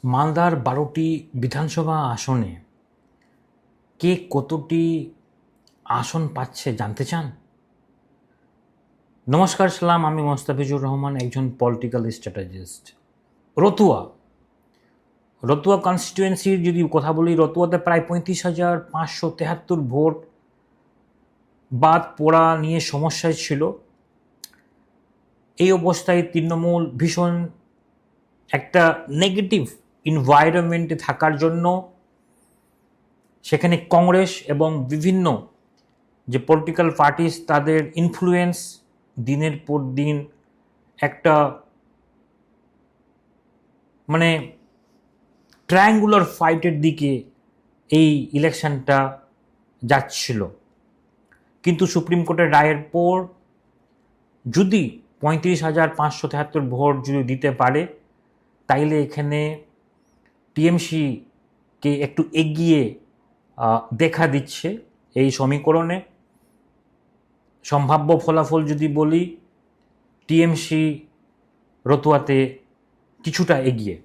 মালদার 12টি বিধানসভা আসনে কে কতটি আসন পাচ্ছে জানতে চান? নমস্কার, সালাম। আমি মোস্তাফিজুর রহমান, একজন পলিটিক্যাল স্ট্র্যাটেজিস্ট। রতুয়া রতুয়া কনস্টিটুয়েন্সির যদি কথা বলি, রতুয়াতে প্রায় 35,573 ভোট বাদ পড়া নিয়ে সমস্যায় ছিল। এই অবস্থায় তৃণমূল ভীষণ একটা নেগেটিভ এনভায়রনমেন্টে থাকার জন্য সেখানে কংগ্রেস এবং বিভিন্ন যে পলিটিক্যাল পার্টিস, তাদের ইনফ্লুয়েন্স দিনের পর দিন একটা মানে ট্রায়াঙ্গুলার ফাইটের দিকে এই ইলেকশনটা যাচ্ছিল। কিন্তু সুপ্রিম কোর্টের রায়ের পর যদি 35,573 ভোট যদি দিতে পারে, তাইলে এখানে টিএমসিকে একটু এগিয়ে দেখা দিচ্ছে এই সমীকরণে। সম্ভাব্য ফলাফল যদি বলি, টিএমসি রতুয়াতে কিছুটা এগিয়ে।